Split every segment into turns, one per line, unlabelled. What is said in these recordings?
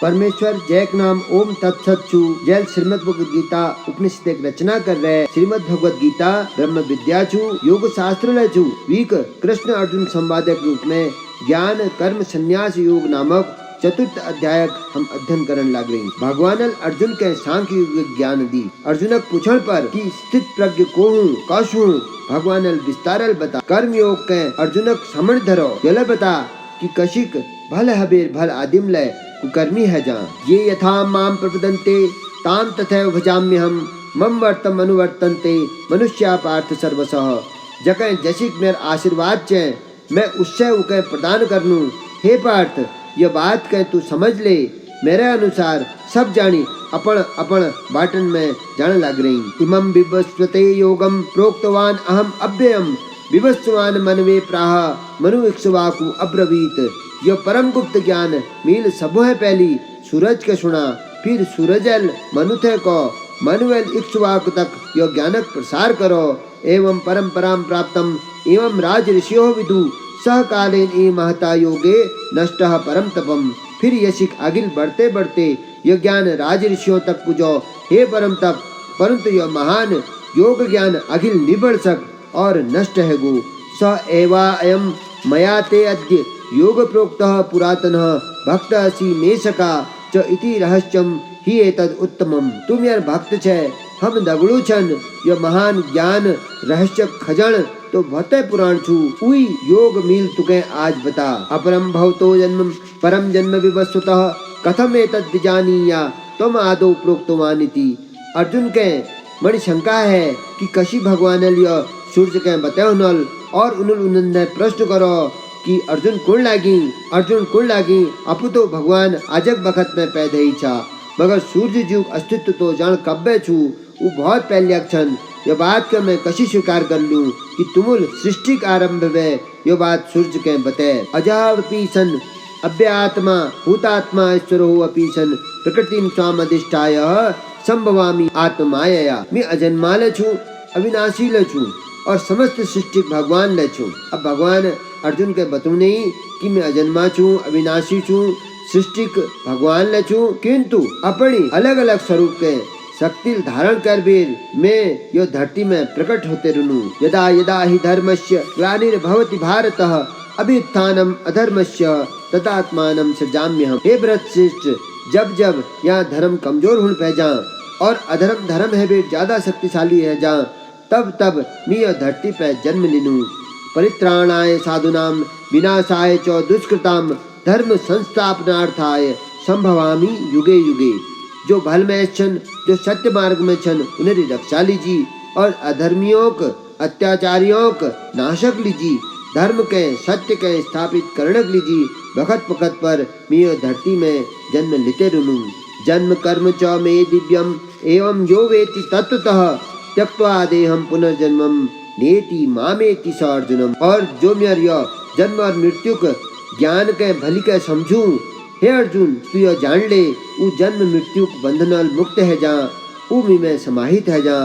परमेश्वर जैक नाम ओम तत्सत छु। जैल श्रीमद भगवद गीता उपनिषद एक रचना कर रहे। श्रीमद भगवद गीता ब्रह्म विद्या छु, योग शास्त्र ले छु। वीक कृष्ण अर्जुन संवादक रूप में ज्ञान कर्म संन्यास योग नामक चतुर्थ अध्याय हम अध्ययन करन लाग रही। भगवान अर्जुन के सांख्य योग ज्ञान दी। अर्जुनक पूछण पर कि स्थित प्रज्ञ को हूँ कश हूँ, भगवान विस्तारल बता। कर्म योग के अर्जुनक समण धरो जल बता कि कशिक भल हबेर भल आदिम लय कुकर्मी है जा। ये यथा माम प्रपदन्ते ताम तथैव भजाम्यहम मम वर्तम अनुवर्तन्ते मनुष्या पार्थ सर्वसः। जकै जसिक मेर आशीर्वाद चे मैं उससे उके प्रदान करनू। हे पार्थ यह बात कह तू समझ ले, मेरे अनुसार सब जानी अपन अपन बाटन में जान लग रही। इमं विवस्वते योगम प्रोक्तवान अहम अव्ययम विवस्वान मनवे प्राह मनु इक्ष्वाकु अब्रवीत। यह परम गुप्त ज्ञान मील सबो है पहली सूरज के सुना, फिर सूरजल मनुथे को मनुवेल इक्ष्वाकु तक यह ज्ञानक प्रसार करो। एवं परम्पराम प्राप्तम एवं राज ऋषियो विदु सह कालेन ए महता योगे नष्टः परम तपम। फिर यशिक आगिल बढ़ते बढ़ते यह ज्ञान राज ऋषियों तक पुजो। हे परम तप, परंतु यह महान योग ज्ञान अगिल निबड़ सक और नष्ट है गो। स एवा अयम मया ते अद्य योग प्रोक्तः पुरातनः भक्त असि मे सका च इति रहस्यम ही एतद उत्तमम। तुम यार भक्त छे, हम दगड़ू छन। यह महान ज्ञान रहस्य खजन तो भते पुराण छु। उई योग मील तुके आज बता। अपरम भवतो जन्म परम जन्म विवस्वतः कथम एतद विजानीया तुम आदौ प्रोक्तवानिति। अर्जुन के मन शंका है कि कशी भगवान लियो सूर्य के बताओ नल और उन्होंने प्रश्न करो कि अर्जुन कुण लागी अपु तो भगवान आजक बखत में पैदा ही छा, मगर सूर्य जीव अस्तित्व तो जान कब्बे छु वो बहुत पहले अक्षण। यह बात के मैं कशी स्वीकार कर लूं कि तुमुल सृष्टि का आरंभ में यह बात सूर्य के बते। अजावपि सन अव्यात्मा भूतात्मा ईश्वरो अपि सन प्रकृतिं स्वाम अधिष्ठाय संभवामि आत्माया। मैं अजन्माल छु, अविनाशी ल छु और समस्त सृष्टि भगवान ले छु। अब भगवान अर्जुन के बतू नहीं कि मैं अजन्मा छु, अविनाशी छु, सृष्टि भगवान ले छु, किंतु अपनी अलग अलग स्वरूप के शक्ति धारण कर भी मैं यो धरती में प्रकट होते रहूं। यदा यदा ही धर्मस्य ग्लानिर्भवति भारतः अभ्युत्थानम अधर्मस्य तदात्मानं सृजाम्यहम्। हे भरतश्रेष्ठ, जब जब यहाँ धर्म कमजोर होने पे जा और अधर्म धर्म है भी ज्यादा शक्तिशाली है जा, तब तब मैं यह धरती पे जन्म लिनू। परित्राणाय साधुनां विनाशाय च दुष्कृताम धर्म संस्थापनार्थाय संभवामि युगे युगे। जो भल में छन, जो सत्य मार्ग में छन, उन्हें रक्षा लीजी और अधर्मियों अत्याचारियों नाशक लीजी। धर्म के सत्य के स्थापित करणक लीजी। बखत बखत पर मैं धरती में जन्म लेते रुनू। जन्म कर्म च मे दिव्यम एवं यो वेति तत्वतः त्यक्त्वा देहम पुनर्जन्मम नेति मामेति स अर्जुनम। और जो मेरा जन्म और मृत्यु ज्ञान के भली के समझू, हे अर्जुन तू यह जान ले, उ जन्म मृत्यु बंधनल मुक्त है जा, उ में समाहित है जा।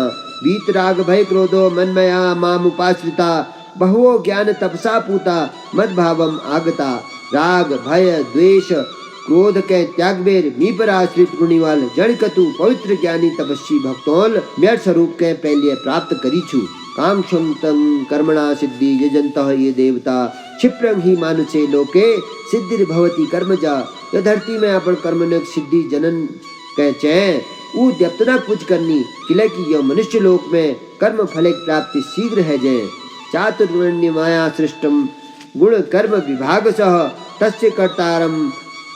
वीतराग भय क्रोधो मनमया माम उपाश्रिता बहुओ ज्ञान तपसा पूता मद भावम आगता। राग भय द्वेष क्रोध के त्याग बेर मी पर आश्रित गुणीवाल जड़ कतु पवित्र ज्ञानी तपस्वी भक्तोल मेर स्वरूप के पहले प्राप्त करी छु। कांक्षुंतं कर्मणा सिद्धि यजंतः ये देवता क्षिप्रं ही मानुषे लोके सिद्धिर्भवति कर्मजा। यह धरती में अपन कर्म सिद्धि जनन कह चैं उ द्यप्तना कुछ करनी किले की यह मनुष्य लोक में कर्म फल प्राप्ति शीघ्र है जय। चातुर्वर्ण्य माया सृष्टम गुण कर्म विभाग सह तस्य कर्तारम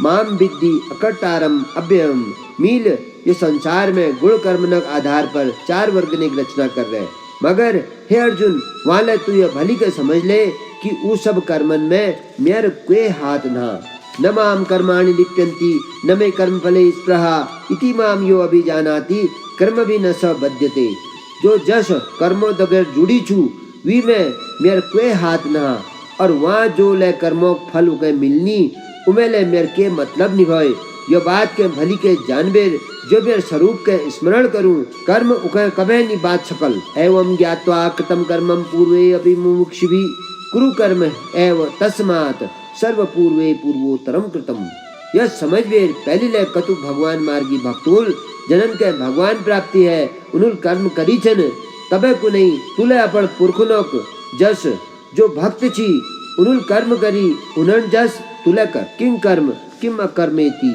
माम विद्धि अकर्तारम अव्ययम। मील ये संसार में गुण कर्मनक आधार पर चार वर्ग ने रचना कर रहे, मगर हे अर्जुन वाले तू यह भली के समझ ले कि उ सब कर्मन में मेर कोई हाथ ना। न माम कर्माणि लिप्यन्ति न मे कर्म फले स्पृहा इति माम यो अभिजानाति कर्म भी न स बध्यते। जो जस कर्मों दगर जुड़ी छू वी में मेर कोई हाथ ना, और वहाँ जो ले कर्मों फल उके मिलनी उमेले मेर के मतलब निभाए। यह बात के भली के जानबेर जो मेरे स्वरूप के स्मरण करूं कर्म उके कभे नहीं बात सकल। एवं ज्ञात्वा कृतम कर्मम पूर्वे अपि मुमुक्षुभिः कुरु कर्म एव तस्मात् सर्व पूर्वे पूर्वोत्तरम कृतम। यह समझ बेर पहली ले कतु भगवान मार्गी भक्तुल जनन के भगवान प्राप्ति है उनुल कर्म करी छन तबे को नहीं तुले अपन पुरखुनोक जस जो भक्त छी उनुल कर्म करी उनन जस तुले कर किंग कर्म किम अकर्मेति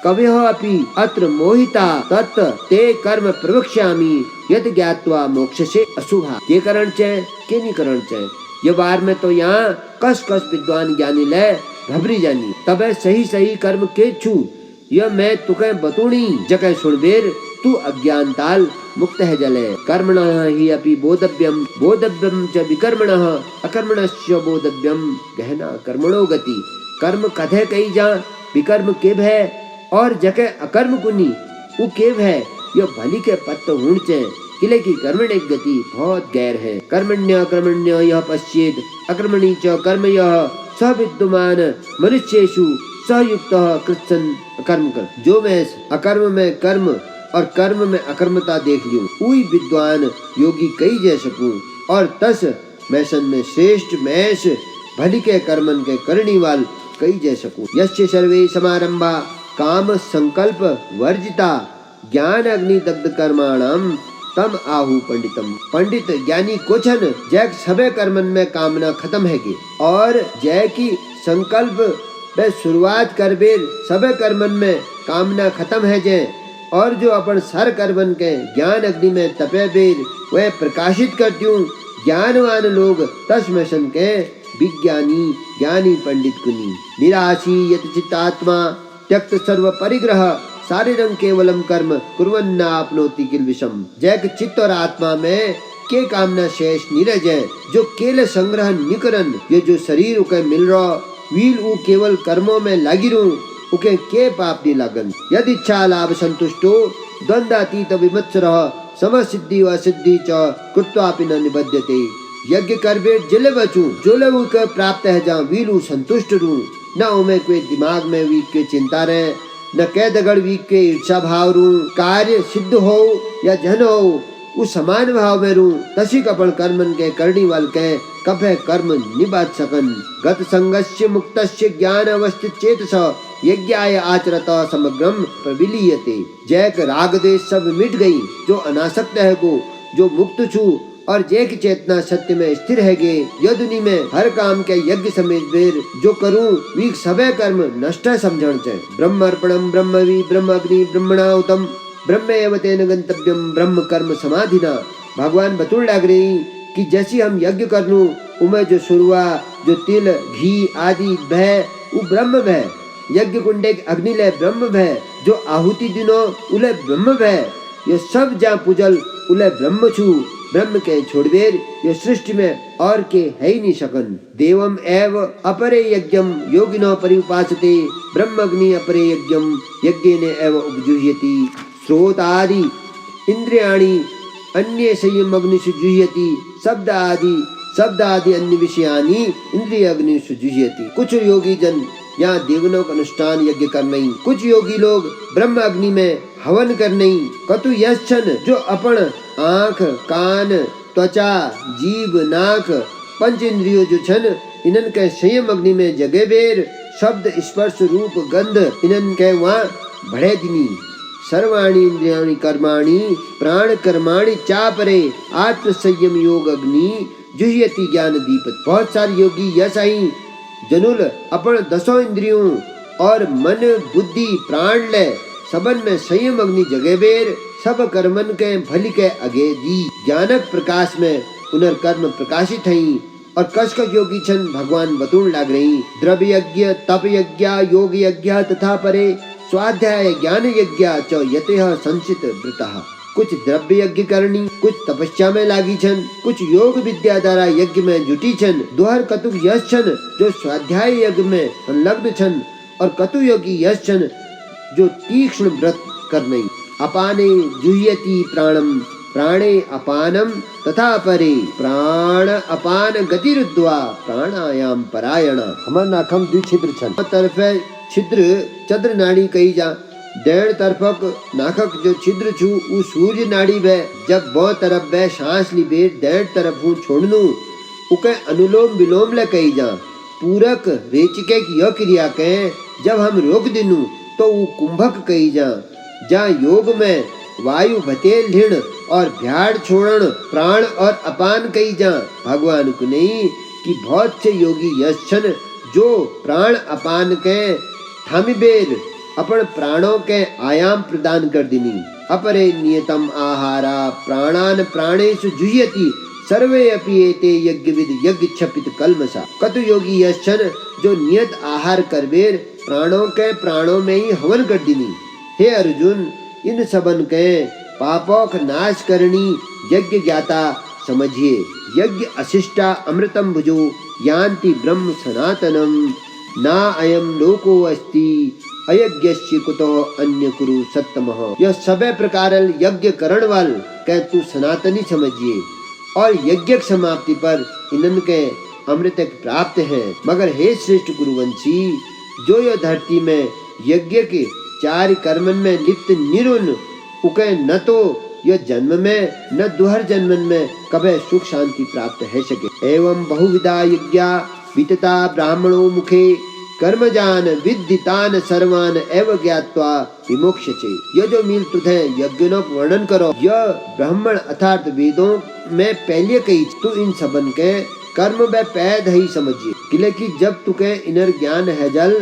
कविह अपि अत्र मोहिता तत् ते कर्म प्रवक्ष्यामि यद ज्ञात्वा मोक्षसे अशुभा के करण चे के नहीं करण चे ये बार में तो यहाँ कस कस विद्वान ज्ञानी ले घबरी जानी तबे सही सही कर्म के छु यह मैं तुके बतूणी जगह सुनबेर तू अज्ञानताल मुक्त है जले कर्मणः हि अपि बोधव्यम बोधव्यम च विकर्मणः अकर्मणस्य बोधव्यम गहना कर्मणो गति कर्म कथे कही जा विकर्म के भय और जके अकर्म कुनी उ के भय यह भली के पत्त हुणचे किले की कर्मण एक गति बहुत गैर है कर्मण्य कर्मण्य यह पश्चेत अकर्मणी च कर्म यह स विद्यमान मनुष्येषु सहयुक्त कृत्सन अकर्म कर जो मैं अकर्म में कर्म और कर्म में अकर्मता देख लूं उई विद्वान योगी कई जै सकूं और तस मैसन में श्रेष्ठ मैस भली के कर्मन के करणी वाल कई जै सकूं यस्य सर्वे समारंभा काम संकल्प वर्जिता ज्ञान अग्नि दग्ध कर्माणाम तम आहु पंडितम पंडित ज्ञानी को छन जय सबे कर्मन में कामना खत्म है के और जय की संकल्प वे शुरुआत कर बेर सबे कर्मन में कामना खत्म है जय और जो अपन सर कर्मन के ज्ञान अग्नि में तपे बेर वह प्रकाशित करती ज्ञानवान लोग तस्मशन के विज्ञानी ज्ञानी पंडित कुनी निराशी यत चित्तात्मा त्यक्त सर्व परिग्रह शारीरं केवलम कर्म कुर्वन्ना आपनोति किल विषम जैक चित्त और आत्मा में के कामना शेष नीरज है जो केल संग्रह निकरन ये जो शरीर उके मिल रहा वील उ केवल कर्मों में लगी रू उके के पाप नी लागन यदि इच्छा लाभ संतुष्टो द्वंद्वातीत विमत्सर समसिद्धि व सिद्धि च कृत्वापि न निबध्यते यज्ञ करबे जिले बचू जोले उके प्राप्त है जहाँ वीलू संतुष्ट रू न उमे कोई दिमाग में वीक के चिंता रहे न कै दगड़ वीक के ईर्षा भाव रू कार्य सिद्ध हो या जन हो उस समान भाव में रू तसी कपण कर्मन के करणी वाल के कफे कर्म निबात सकन गत संगस्य मुक्तस्य ज्ञान अवस्थित चेतस यज्ञाय आचरत समग्रम प्रविलीयते जैक राग देश सब मिट गई जो अनासक्त है को जो मुक्त छु और जय की चेतना सत्य में स्थिर है गे यदुनि में हर काम के यज्ञ समेत बेर जो करूं वीक सबे कर्म नष्ट समझण चे ब्रह्म अर्पणम ब्रह्मवि ब्रह्म अग्नि ब्रह्मणाहुतम ब्रह्म एव तेन गंतव्यम ब्रह्म कर्म समाधिना भगवान बतूल लाग रही कि जैसी हम यज्ञ कर लूं उमे जो शुरुआ जो तिल घी आदि भय उ ब्रह्म भय यज्ञ कुंडे अग्नि ले ब्रह्म भय जो आहुति दिनो उले ब्रह्म भय ये सब जा पूजल उले ब्रह्म छु ब्रह्म के छोड़वेर ये सृष्टि में और के है ही नहीं शकन देवम एव अपरे यज्ञम योगिनो परिउपासते ब्रह्म अग्नि अपरे यज्ञम यज्ञेन एव उपजुह्यति स्रोत आदि इंद्रियाणि अन्य संयम अग्निषु जुह्यति शब्द आदि अन्य विषयानि इंद्रिय अग्निषु जुह्यति कुछ योगी जन यहाँ देवनों का अनुष्ठान यज्ञ कर नहीं कुछ योगी लोग ब्रह्म अग्नि में हवन कर नहीं कतु यशन जो अपन आँख कान त्वचा जीव नाक पंच इंद्रियों जो छन इनन के संयम अग्नि में जगे बेर शब्द स्पर्श रूप गंध इनन के वहाँ बढ़े दिनी सर्वाणी इंद्रियाणि कर्माणि प्राण कर्माणि चापरे आत्म संयम योग अग्नि जुह्यति ज्ञान दीपक बहुत सारे योगी यश आई जनुल अपन दसों इंद्रियों और मन बुद्धि प्राण ले सबन में संयम अग्नि जगे बेर सब कर्मन के भली के अगे दी ज्ञानक प्रकाश में पुनर्कर्म प्रकाशित हई और कशक योगी छन भगवान बतून लाग रही द्रव्य यज्ञ तप यज्ञ योग यज्ञ तथा परे स्वाध्याय ज्ञान यज्ञ च यतेह संचित वृतः कुछ द्रव्य यज्ञ करनी कुछ तपस्या में लागी छन कुछ योग विद्या द्वारा यज्ञ में जुटी छन दोहर कतुक यश छन जो स्वाध्याय यज्ञ में संलग्न छन और कतु योगी यश छन जो तीक्ष्ण व्रत करने अपाने जुह्यति प्राणम प्राणे अपानम तथा परे प्राण अपान गतिरुद्वा प्राणायाम परायण हमर नाखम द्विछिद्र छन तरफ छिद्र चंद्र नाड़ी कही जा डेढ़ तरफक नाखक जो छिद्र छू उ सूर्य नाड़ी बे जब बो तरफ बे सांस ली बेर डेढ़ तरफ हूँ छोड़नू उके अनुलोम विलोम ले कही जा पूरक रेचिके की यह क्रिया के जब हम रोक दिनु तो वो कुंभक कही जा योग में वायु भतेल ढिण और भ्याड़ छोड़न प्राण और अपान कही जा। भगवान को नहीं कि बहुत से योगी यशन जो प्राण अपान के थामिबेर अपन प्राणों के आयाम प्रदान कर दिनी। अपरे नियतम आहारा प्राणान प्राणेषु जुह्यति सर्वे अपि एते यज्ञविद यज्ञ क्षपित कलमसा। कतु योगी यशन जो नियत आहार करबेर प्राणों के प्राणों में ही हवन कर दिनी। हे अर्जुन, इन सबन के पापों का नाश करनी यज्ञ ज्ञाता समझिए। यज्ञ अशिष्टा अमृतम भुजो यान्ति ब्रह्म सनातनम ना अयम लोको अस्ति अयज्ञस्य कुतो अन्य कुरु सत्तमः। यह सबे प्रकार यज्ञ करण वाल कह तू सनातनी समझिए और यज्ञ समाप्ति पर इनन के अमृत प्राप्त है। मगर हे श्रेष्ठ गुरुवंशी, जो यह धरती में यज्ञ के 4 कर्मन में लिप्त निरुन उके न तो यह जन्म में न दुहर जन्मन में कभी सुख शांति प्राप्त है सके। एवं बहुविधा यज्ञा वितता ब्राह्मणों मुखे कर्मजान विदितान सर्वान एव ज्ञात्वा विमोक्ष्यते। यह जो मिल तुझे यज्ञों का वर्णन करो, यह ब्राह्मण अर्थात वेदों में पहले कही तू इन सबन के कर्म व पैद ही समझिए। किले की जब तुके इनर ज्ञान है जल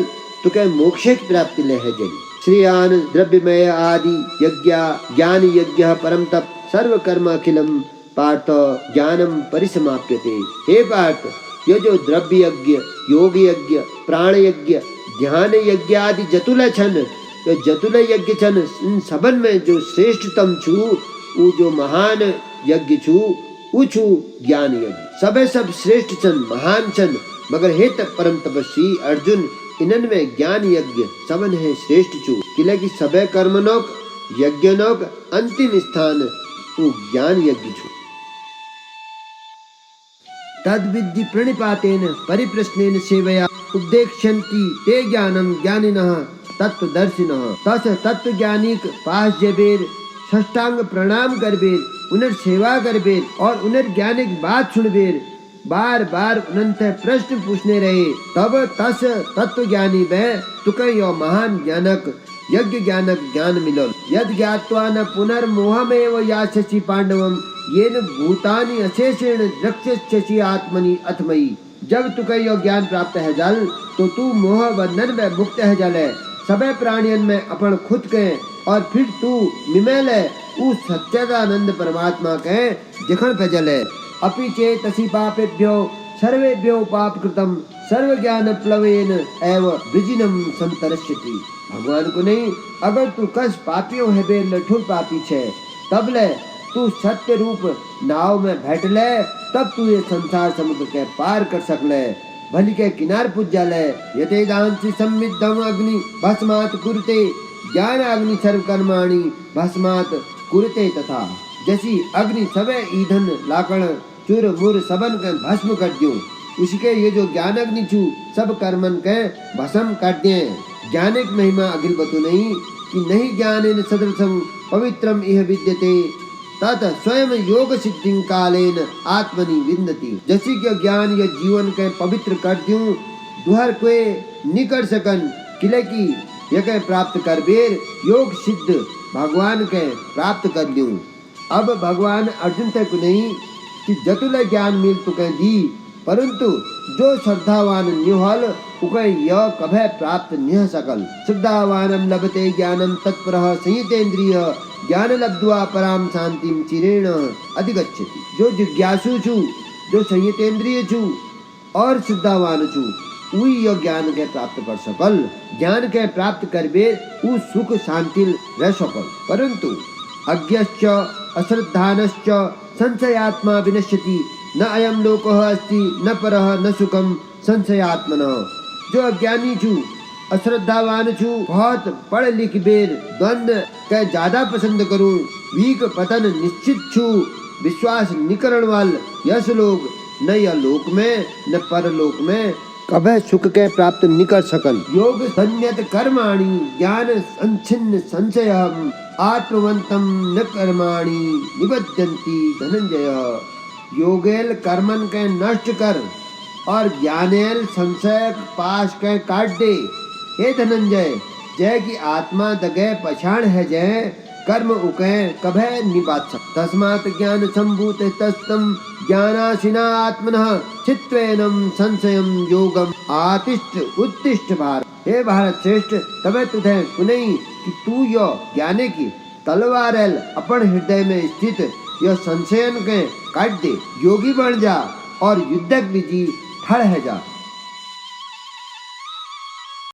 तुके मोक्ष की प्राप्ति ले है जल। श्रेयान द्रव्यमय आदि यज्ञ ज्ञान यज्ञ परम तप सर्व कर्म अखिलम पार्थ ज्ञानम परिसमाप्यते। हे पार्थ, ये जो द्रव्य यज्ञ योग यज्ञ प्राण यज्ञ ध्यान यज्ञ आदि जतुल छन, ये जतुल यज्ञ छन, इन सबन में जो श्रेष्ठतम छु वो जो महान यज्ञ छु वो छु ज्ञान यज्ञ। सबे सब श्रेष्ठ छन महान छन, मगर हे परम तपस्वी अर्जुन, इनन में ज्ञान यज्ञ सबन है श्रेष्ठ छु। किले की सबे कर्मनोक यज्ञनोक अंतिम स्थान वो ज्ञान यज्ञ छु। तद्विद्धि प्रणिपातेन परिप्रश्नेन सेवया उपदेक्ष्यन्ति ते ज्ञानम ज्ञानिनः तत्वदर्शिनः। तस् तत्वज्ञानिक पास जबेर षष्टांग प्रणाम करबेर उनर सेवा करबेर और उनर ज्ञानिक बात सुनबेर बार बार उनंत प्रश्न पूछने रहे। तब तस तत्वज्ञानी वह तुके यो महान ज्ञानक यज्ञ ज्ञानक ज्ञान मिलो। यद ज्ञात्वा न पुनर्मोहमेव यास्यसि पांडवम येन भूतानि अशेषेण द्रक्ष्यसि आत्मनि अथमयि। जब तुके यो ज्ञान प्राप्त है जल तो तू मोह बंधन में मुक्त है जल है। सबे प्राणियन में अपन खुद के और फिर तू मिमेल है उस सच्चिदानंद परमात्मा के जखन पे जल है। अपि चेतसि पापेभ्यो सर्वेभ्यो पापकृतम सर्व ज्ञान प्लवेन एव वृजिनम संतरस्यति। भगवान को नहीं, अगर तू कस पापियों है बे लठुर पापी छे तब ले तू सत्य रूप नाव में बैठ ले, तब तू ये संसार समुद्र के पार कर सकले, भली के किनार पूज जाले। यते दांसी सम्मिद्धम अग्नि भस्मात कुरुते ज्ञान अग्नि सर्व कर्माणि भस्मात कुरुते। तथा जैसी अग्नि सबे ईंधन लाकड़ चूर मुर सबन के भस्म कर दियो, उसके ये जो ज्ञान अग्नि छू सब कर्मन के भस्म कर दिए। ज्ञानिक महिमा अखिल बतु नहीं कि नहीं ज्ञानेन सदृशम पवित्रम इह विद्यते तत स्वयं योग सिद्धि कालेन आत्मनि विन्दति। जैसी के ज्ञान या जीवन के पवित्र कर दूं दुहर कोई निकट सकन। किले की यह प्राप्त कर बेर योग सिद्ध भगवान के प्राप्त कर दूं। अब भगवान अर्जुन तक नहीं कि जतुल ज्ञान मिल तो कह दी, परंतु जो श्रद्धावान निहल उके यह कभे प्राप्त नहीं सकल। श्रद्धावानम लभते ज्ञानम तत्परः संयतेन्द्रिय ज्ञान लब्ध्वा पराम शांतिम चिरेण अधिगच्छति। जो जिज्ञासु छु जो संयतेन्द्रिय छु और श्रद्धावान छु वही यह ज्ञान के प्राप्त कर सकल। ज्ञान के प्राप्त करबे उ सुख शांति रह सकल। परंतु अज्ञश्च अश्रद्धानश्च संशयात्मा विनश्यति न अयम लोकः अस्ति न परः न सुखम संशयात्मनः। जो अज्ञानी छु अश्रद्धावान छु बहुत पढ़ लिख बेर द्वंद के ज्यादा पसंद करूं वीक पतन निश्चित छु विश्वास निकरण वाल यश लोग न यह लोक में न परलोक में कभे सुख के प्राप्त नहीं कर सकन। योग संयत कर्माणि ज्ञान संचिन्न संशयम आत्मवंतम न कर्माणि निबध्यन्ति धनंजय। योगेल कर्मन के नष्ट कर और ज्ञानेल संशय पास के काट दे। हे धनंजय, जय की आत्मा दगे पछाण है जय, कर्म उके कभे निबात सक। तस्मात् ज्ञान संभूत तस्तम ज्ञानाशिना आत्मनः चित्वेनम संशयम योगम आतिष्ठ उत्तिष्ठ भारत। हे भारत श्रेष्ठ, तबे तुझे पुनई कि तू यो ज्ञाने की तलवार अपन हृदय में स्थित यह संशयन के काट दे, योगी बन जा और युद्धक विजय ठड़ है जा।